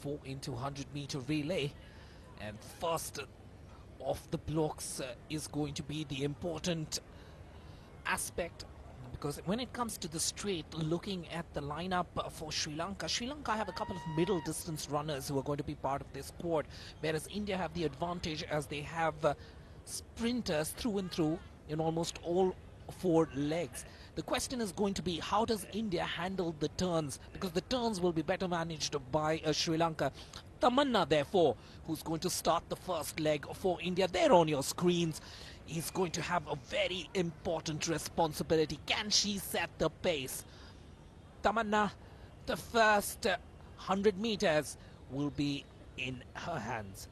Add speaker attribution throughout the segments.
Speaker 1: 4 into 100-meter relay. And first off the blocks is going to be the important aspect, because when it comes to the straight, looking at the lineup for Sri Lanka have a couple of middle distance runners who are going to be part of their squad, whereas India have the advantage as they have sprinters through and through in almost all 4 legs. The question is going to be, how does India handle the turns, because the turns will be better managed by Sri Lanka. Tamanna, therefore, who's going to start the first leg for India, there on your screens, is going to have a very important responsibility. Can she set the pace? Tamanna, the first 100 meters will be in her hands.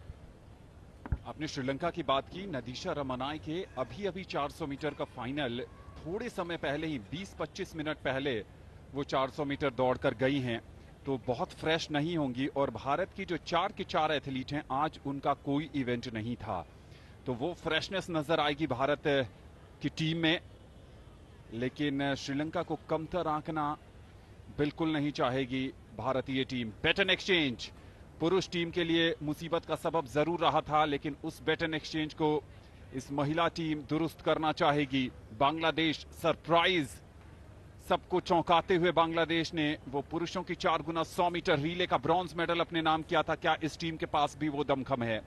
Speaker 2: आपने श्रीलंका की बात की, नदीशा रमनाई के अभी 400 metre का final थोड़े समय पहले ही 20-25 मिनट पहले वो 400 मीटर दौड़कर गई हैं, तो बहुत फ्रेश नहीं होंगी। और भारत की जो 4 के 4 एथलीट हैं, आज उनका कोई इवेंट नहीं था, तो वो फ्रेशनेस नजर आएगी भारत की टीम में। लेकिन श्रीलंका को कमतर आंकना बिल्कुल नहीं चाहेगी भारतीय टीम। बैटन एक्सचेंज पुरुष टीम के लिए मुसीबत का सबब जरूर रहा था, लेकिन उस बैटन एक्सचेंज को इस महिला टीम दुरुस्त करना चाहेगी। बांग्लादेश सरप्राइज, सबको चौंकाते हुए बांग्लादेश ने वो पुरुषों की 4 गुना 100 मीटर रिले का ब्रॉन्ज मेडल अपने नाम किया था। क्या इस टीम के पास भी वो दमखम है?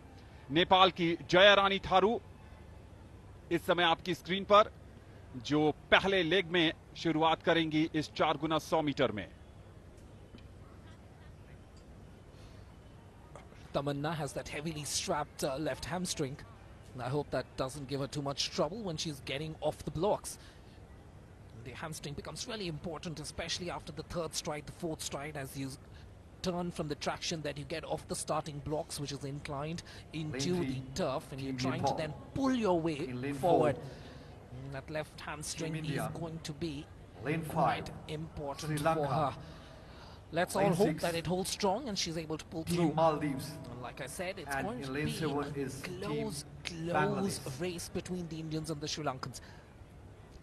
Speaker 2: नेपाल की जया रानी थारू इस समय आपकी स्क्रीन पर, जो पहले लेग में शुरुआत करेंगी इस 4 गुना 100 मीटर में।
Speaker 1: Tamanna has that heavily strapped left hamstring. I hope that doesn't give her too much trouble when she's getting off the blocks. The hamstring becomes really important, especially after the 3rd stride, the 4th stride, as you turn from the traction that you get off the starting blocks, which is inclined, into the turf, and you're trying to then pull your way forward. That left hamstring is going to be quite important for her. Let's all hope that it holds strong and she's able to pull through.
Speaker 3: Maldives.
Speaker 1: Like I said, it's going to be a close race between the Indians and the Sri Lankans.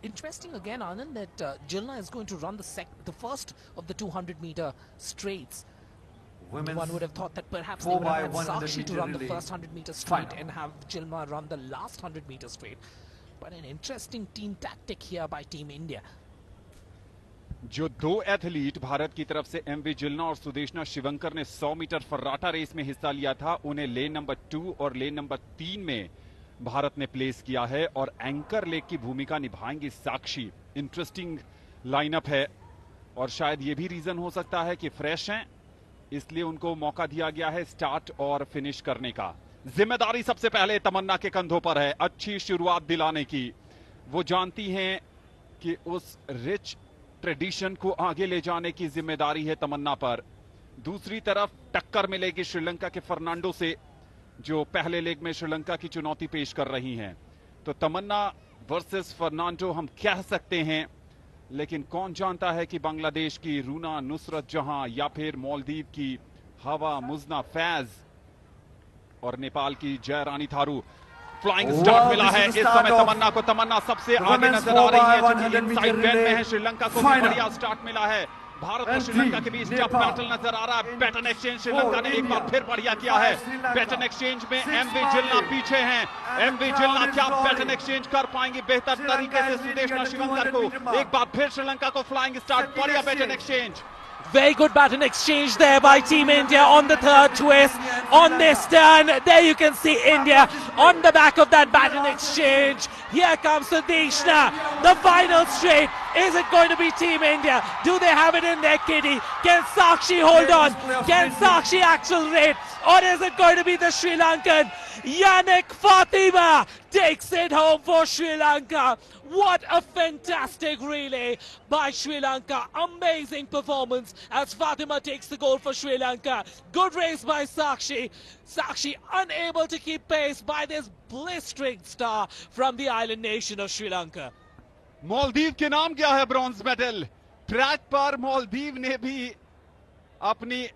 Speaker 1: Interesting again, Anand, that Jilna is going to run the first of the 200-meter straights. One would have thought that perhaps they would have had Sakshi to run the first 100-meter straight and have Jilna run the last 100-meter straight. But an interesting team tactic here by Team India.
Speaker 2: जो 2 athlete Bharat की तरफ से MV जिल्ना और सुदेशना शिवंकर ने 100 metre फर्राटा race में हिस्सा लिया था, उन्हें लेन नंबर 2 और लेन नंबर 3 में भारत ने प्लेस किया है और एंकर लेग की भूमिका निभाएंगी साक्षी। इंटरेस्टिंग लाइनअप है और शायद ये भी रीजन हो सकता है कि फ्रेश हैं, इसलिए उनको मौका दिया गया है स्टार्ट और फिनिश करने का। जिम्मेदारी सबसे पहले तमन्ना के कंधों पर है, अच्छी शुरुआत दिलाने की। वो जानती हैं कि उस रिच ट्रेडिशन को आगे ले जाने की जिम्मेदारी है तमन्ना पर। दूसरी तरफ टक्कर मिलेगी श्रीलंका के फर्नांडो से, जो पहले लेग में श्रीलंका की चुनौती पेश कर रही हैं। तो तमन्ना वर्सेस फर्नांडो हम कह सकते हैं, लेकिन कौन जानता है कि बांग्लादेश की रूना नुसरत जहां या फिर मालदीव की हवा मुजना फैज और नेपाल की जया रानी थारू। फ्लाइंग स्टार्ट मिला है इस समय तमन्ना को। तमन्ना सबसे आगे नजर आ रही है, इनसाइड बेन में है। श्रीलंका को भी बढ़िया स्टार्ट मिला है। भारत और श्रीलंका के बीच टफ बैटल नजर आ रहा है। बैटन एक्सचेंज श्रीलंका ने एक बार फिर बढ़िया किया है। बैटन एक्सचेंज में एमवी जिल्ना पीछे हैं। एमवी जिल्ना क्या बैटन एक्सचेंज कर पाएंगी बेहतर तरीके से सुदेशना शिवंकर को? एक बार फिर श्रीलंका को फ्लाइंग स्टार्ट, बढ़िया baton exchange.
Speaker 1: Very good baton exchange there by Team India on the 3rd twist. On this turn, there you can see India on the back of that baton exchange. Here comes Sudeshna. The final straight. Is it going to be Team India? Do they have it in their kitty? Can Sakshi hold on? Can Sakshi accelerate? Or is it going to be the Sri Lankan? Yannick Fatima takes it home for Sri Lanka. What a fantastic relay by Sri Lanka. Amazing performance as Fatima takes the goal for Sri Lanka. Good race by Sakshi. Sakshi unable to keep pace by this blistering star from the island nation of Sri Lanka.
Speaker 2: Maldives के नाम क्या है bronze medal? Track पर मालदीव ने भी अपनी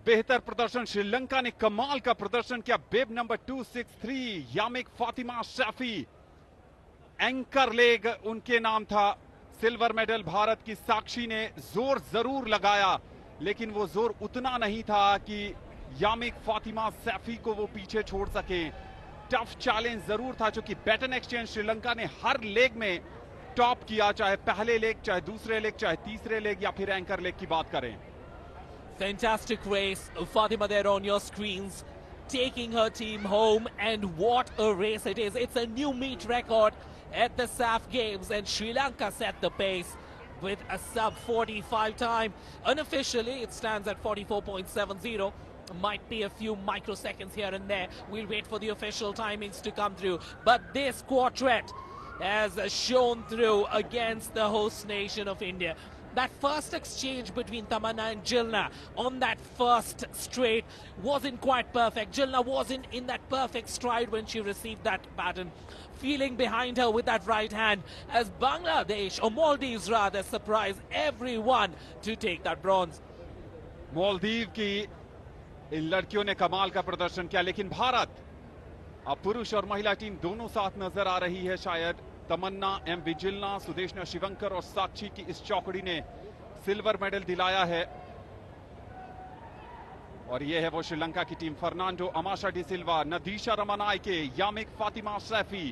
Speaker 2: बेहतर प्रदर्शन, श्रीलंका ने कमाल का प्रदर्शन किया। बेब नंबर 263 यामिक फातिमा शैफी, एंकर लेग उनके नाम था। सिल्वर मेडल भारत की साक्षी ने जोर जरूर लगाया, लेकिन वो जोर उतना नहीं था कि यामिक फातिमा सैफी को वो पीछे छोड़ सके। टफ चैलेंज जरूर था, क्योंकि बैटन एक्सचेंज श्रीलंका ने हर लेग में टॉप किया, चाहे पहले लेग, चाहे दूसरे लेग, चाहे तीसरे लेग या फिर एंकर लेग की बात करें।
Speaker 1: Fantastic race. Fatima there on your screens, taking her team home, and what a race it is. It's a new meet record at the SAF Games, and Sri Lanka set the pace with a sub 45 time. Unofficially, it stands at 44.70. Might be a few microseconds here and there. We'll wait for the official timings to come through. But this quartet has shown through against the host nation of India. That first exchange between Tamanna and Jilna on that first straight wasn't quite perfect. Jilna wasn't in that perfect stride when she received that baton. Feeling behind her with that right hand as Bangladesh, or Maldives rather, surprised everyone to take that bronze.
Speaker 2: Maldives की इन लड़कियों ने कमाल का प्रदर्शन किया, लेकिन भारत अब पुरुष और महिला टीम दोनों साथ नजर आ रही है। शायद तमन्ना, एम विजिलना, सुदेशना शिवंकर और साक्षी की इस चौकड़ी ने सिल्वर मेडल दिलाया है। और यह है वो श्रीलंका की टीम, फर्नांडो, अमाशा डी सिल्वा, नदीशा रमनायके, यामिक फातिमा सैफी,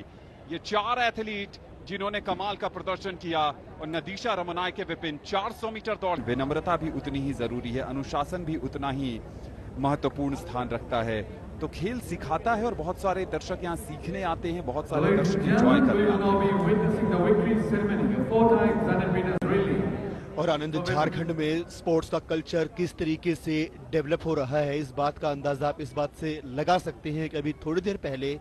Speaker 2: ये 4 एथलीट जिन्होंने कमाल का प्रदर्शन किया। और नदीशा रमनायके विपिन 400 मीटर दौड़। विनम्रता भी उतनी ही जरूरी है, अनुशासन भी उतना ही महत्वपूर्ण स्थान रखता है। तो खेल सिखाता है और बहुत सारे दर्शक यहाँ सीखने आते हैं, बहुत सारे दर्शक एंजॉय करने आते हैं।
Speaker 3: और आनंद, झारखंड में स्पोर्ट्स का कल्चर किस तरीके से डेवलप हो रहा है, इस बात का अंदाजा आप इस बात से लगा सकते हैं कि अभी थोड़ी देर पहले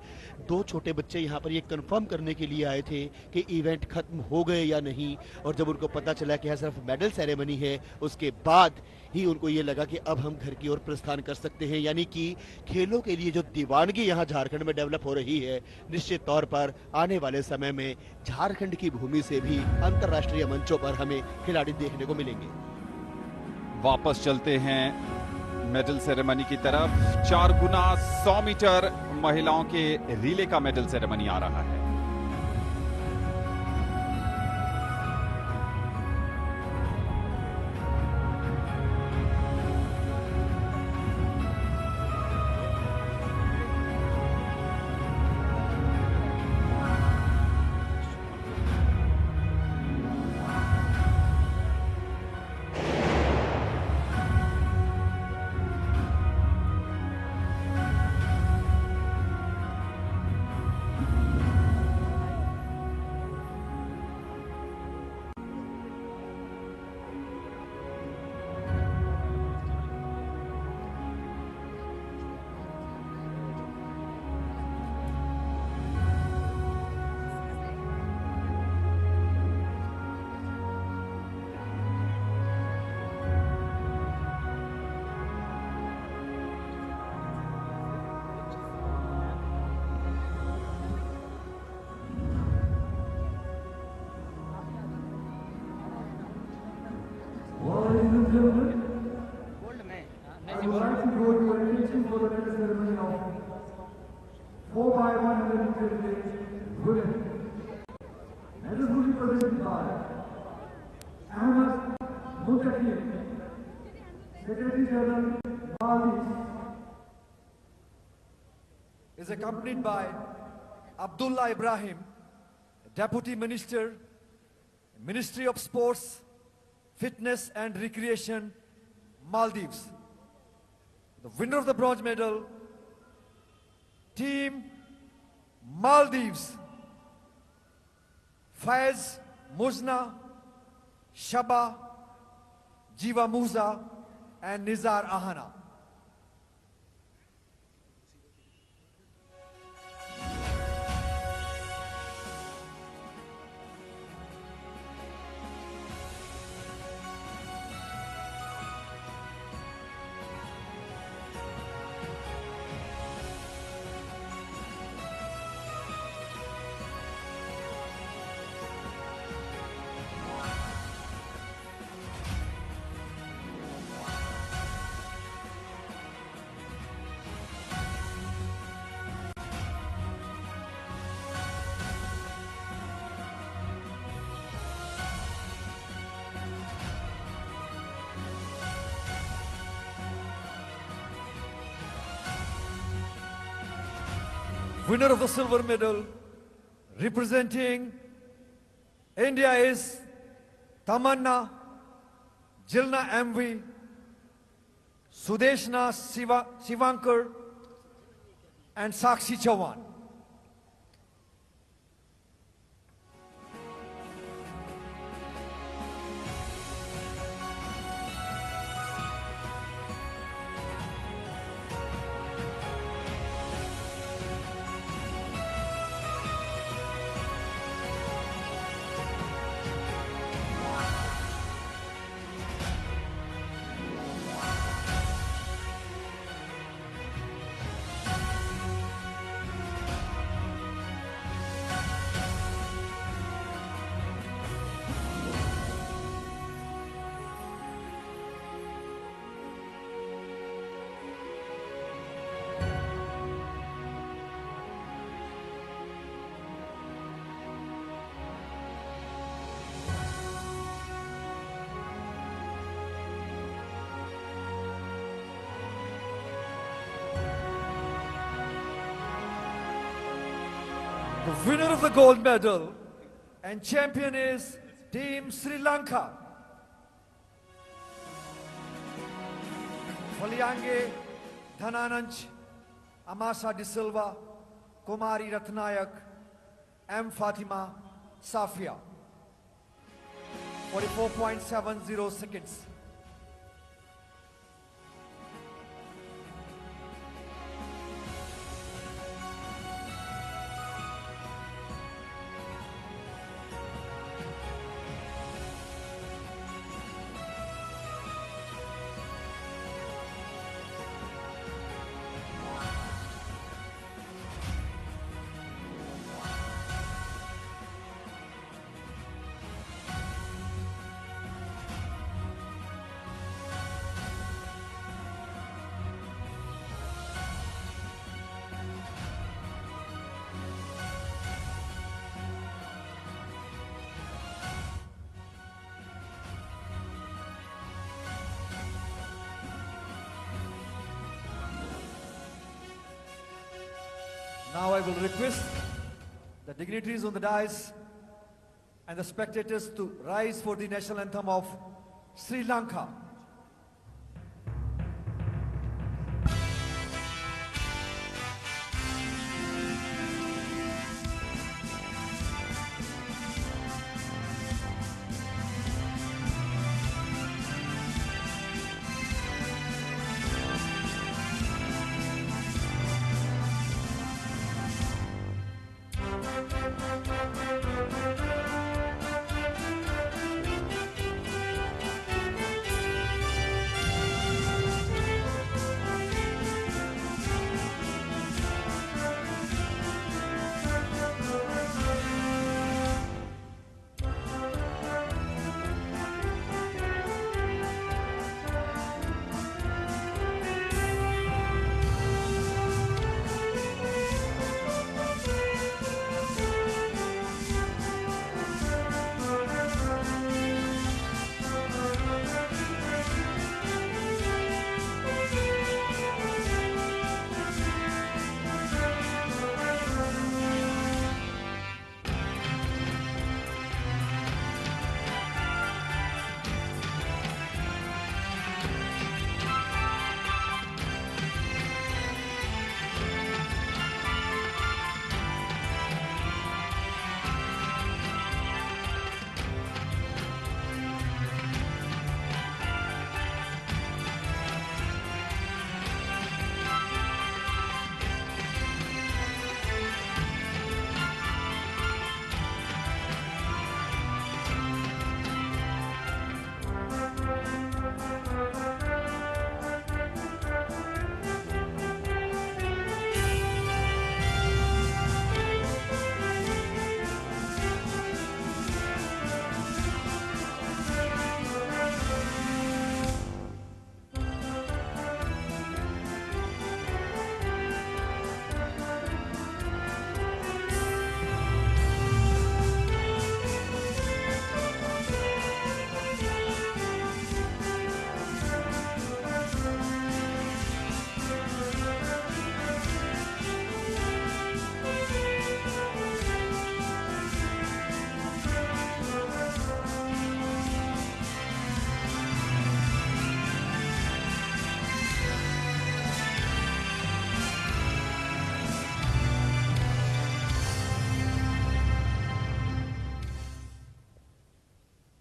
Speaker 3: 2 छोटे बच्चे यहाँ पर ये कंफर्म करने के लिए आए थे कि इवेंट खत्म हो गए या नहीं, और जब उनको पता चला कि यहाँ सिर्फ मेडल सेरेमनी है, उसके बाद ही उनको ये लगा कि अब हम घर की ओर प्रस्थान कर सकते हैं। यानी कि खेलों के लिए जो दीवानगी यहाँ झारखंड में डेवलप हो रही है, निश्चित तौर पर आने वाले समय में झारखंड की भूमि से भी अंतर्राष्ट्रीय मंचों पर हमें खिलाड़ी देखने को मिलेंगे।
Speaker 2: वापस चलते हैं मेडल सेरेमनी की तरफ। 4 गुना 100 मीटर महिलाओं के रिले का मेडल सेरेमनी आ रहा है।
Speaker 4: I would like to go to attention for the medal ceremony of 4x100 meter women. Medals will be presented by Ahmed Mutakir, Secretary General, Maldives.
Speaker 5: Is accompanied by Abdullah Ibrahim, Deputy Minister, Ministry of Sports, Fitness and Recreation, Maldives. The winner of the bronze medal, Team Maldives, Faiz Muzna, Shaba, Jiva Musa and Nizar Ahana. winner of the silver medal, representing India is Tamanna Jilna MV, Sudeshna Shivankar, and Sakshi Chauhan. The winner of the gold medal and champion is Team Sri Lanka. Faliange Dhanananch, Amasa De Silva, Kumari Ratnayak, M. Fatima, Safia. 44.70 seconds. Now I will request the dignitaries on the dais and the spectators to rise for the national anthem of Sri Lanka.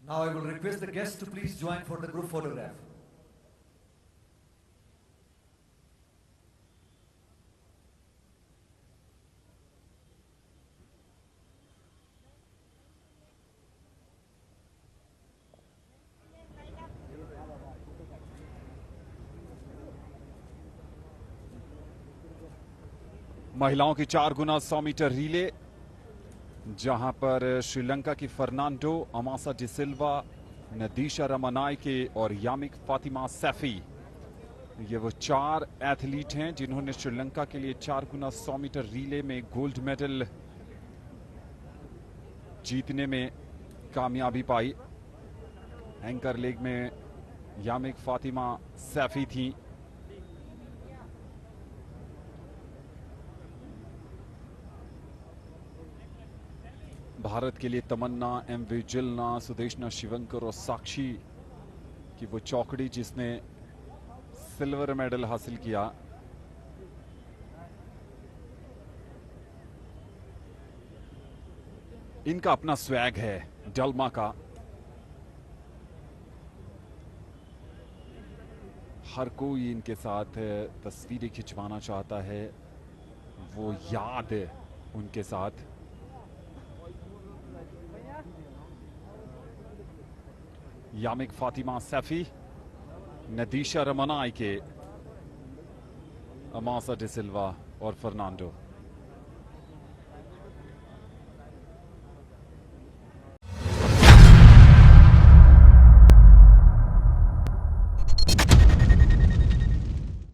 Speaker 5: Now I will request the guests to please join for the group photograph.
Speaker 2: महिलाओं की 4 गुना 100 metre relay, जहां पर श्रीलंका की Fernando, Amasa de Silva, नदीशा रमनायके और यामिक फातिमा सैफी, ये वो 4 athlete हैं जिन्होंने श्रीलंका के लिए 4 गुना 100 मीटर रिले में गोल्ड मेडल जीतने में कामयाबी पाई। एंकर लेग में यामिक फातिमा सैफी थी। भारत के लिए तमन्ना, एमवी जिलना, सुदेशना शिवंकर और साक्षी की वो चौकड़ी जिसने सिल्वर मेडल हासिल किया। इनका अपना स्वैग है डलमा का। हर कोई इनके साथ तस्वीरें खिंचवाना चाहता है, वो याद उनके साथ। यामिक फातिमा सैफी, नदीशा रमनायके, अमासा डिसिल्वा और फर्नांडो।